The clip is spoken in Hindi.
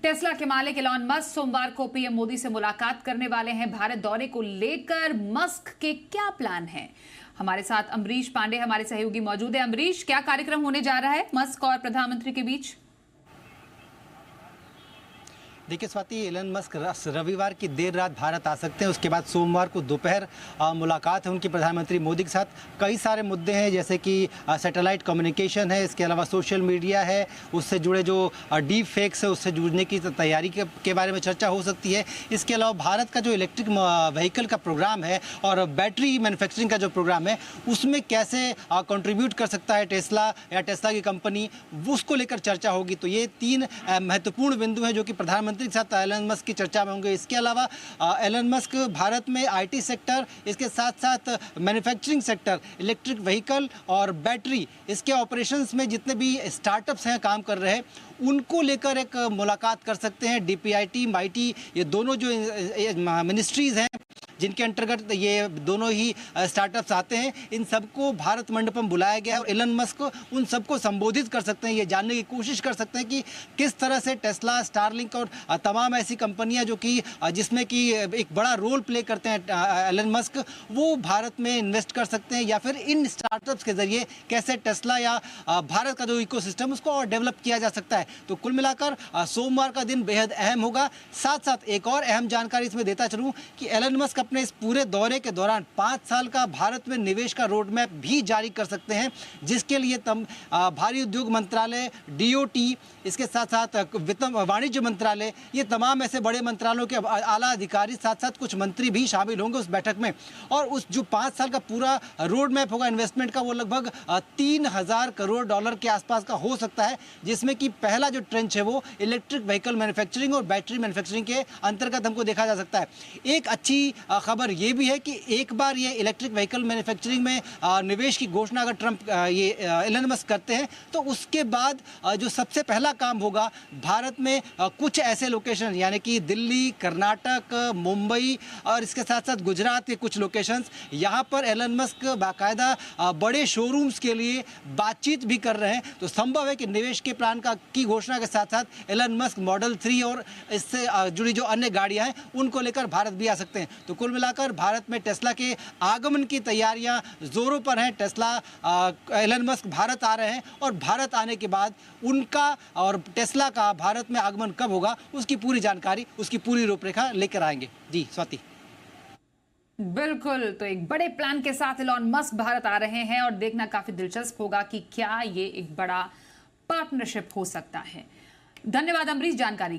टेस्ला के मालिक एलॉन मस्क सोमवार को पीएम मोदी से मुलाकात करने वाले हैं। भारत दौरे को लेकर मस्क के क्या प्लान हैं? हमारे साथ अमरीश पांडे हमारे सहयोगी मौजूद है। अमरीश, क्या कार्यक्रम होने जा रहा है मस्क और प्रधानमंत्री के बीच? देखिए स्वाति, एलन मस्क रविवार की देर रात भारत आ सकते हैं। उसके बाद सोमवार को दोपहर मुलाकात है उनकी प्रधानमंत्री मोदी के साथ। कई सारे मुद्दे हैं, जैसे कि सैटेलाइट कम्युनिकेशन है, इसके अलावा सोशल मीडिया है, उससे जुड़े जो डीप फेक्स है उससे जुड़ने की तैयारी के बारे में चर्चा हो सकती है। इसके अलावा भारत का जो इलेक्ट्रिक व्हीकल का प्रोग्राम है और बैटरी मैन्युफैक्चरिंग का जो प्रोग्राम है उसमें कैसे कंट्रीब्यूट कर सकता है टेस्ला या टेस्ला की कंपनी, उसको लेकर चर्चा होगी। तो ये तीन महत्वपूर्ण बिंदु हैं जो कि प्रधानमंत्री के साथ एलन मस्क की चर्चा में होंगे। इसके अलावा एलन मस्क भारत में आईटी सेक्टर, इसके साथ साथ मैन्युफैक्चरिंग सेक्टर, इलेक्ट्रिक व्हीकल और बैटरी, इसके ऑपरेशंस में जितने भी स्टार्टअप्स हैं काम कर रहे हैं उनको लेकर एक मुलाकात कर सकते हैं। डीपीआईटी, माईटी, ये दोनों जो मिनिस्ट्रीज़ हैं जिनके अंतर्गत ये दोनों ही स्टार्टअप्स आते हैं, इन सबको भारत मंडपम बुलाया गया है और एलन मस्क उन सबको संबोधित कर सकते हैं। ये जानने की कोशिश कर सकते हैं कि किस तरह से टेस्ला, स्टारलिंक और तमाम ऐसी कंपनियां जो कि जिसमें कि एक बड़ा रोल प्ले करते हैं एलन मस्क, वो भारत में इन्वेस्ट कर सकते हैं या फिर इन स्टार्टअप्स के जरिए कैसे टेस्ला या भारत का जो इकोसिस्टम उसको और डेवलप किया जा सकता है। तो कुल मिलाकर सोमवार का दिन बेहद अहम होगा। साथ साथ एक और अहम जानकारी इसमें देता चलूँ कि एलन मस्क अपने इस पूरे दौरे के दौरान 5 साल का भारत में निवेश का रोड मैप भी जारी कर सकते हैं, जिसके लिए भारी उद्योग मंत्रालय, डीओटी, इसके साथ साथ वित्त वाणिज्य मंत्रालय, ये तमाम ऐसे बड़े मंत्रालयों के आला अधिकारी, साथ साथ कुछ मंत्री भी शामिल होंगे उस बैठक में। और उस जो 5 साल का पूरा रोड मैप होगा इन्वेस्टमेंट का, वो लगभग 3000 करोड़ डॉलर के आसपास का हो सकता है, जिसमें कि पहला जो ट्रेंच है वो इलेक्ट्रिक व्हीकल मैन्युफैक्चरिंग और बैटरी मैन्युफैक्चरिंग के अंतर्गत हमको देखा जा सकता है। एक अच्छी खबर ये भी है कि एक बार ये इलेक्ट्रिक व्हीकल मैन्युफैक्चरिंग में निवेश की घोषणा अगर ट्रंप ये एलन मस्क करते हैं तो उसके बाद जो सबसे पहला काम होगा, भारत में कुछ ऐसे लोकेशन यानी कि दिल्ली, कर्नाटक, मुंबई और इसके साथ साथ गुजरात के कुछ लोकेशंस, यहाँ पर एलन मस्क बाकायदा बड़े शोरूम्स के लिए बातचीत भी कर रहे हैं। तो संभव है कि निवेश के प्लान की घोषणा के साथ साथ एलन मस्क मॉडल 3 और इससे जुड़ी जो अन्य गाड़ियाँ हैं उनको लेकर भारत भी आ सकते हैं। तो कुल मिलाकर भारत में टेस्ला के आगमन की तैयारियां जोरों पर हैं। टेस्ला, एलन मस्क भारत आ रहे हैं और भारत आने के बाद उनका और टेस्ला का भारत में आगमन कब होगा उसकी पूरी जानकारी, उसकी पूरी रूपरेखा लेकर आएंगे। जी स्वाति। बिल्कुल, तो एक बड़े प्लान के साथ एलॉन मस्क भारत आ रहे हैं और देखना काफी दिलचस्प होगा कि क्या ये एक बड़ा पार्टनरशिप हो सकता है। धन्यवाद अमरीश जानकारी।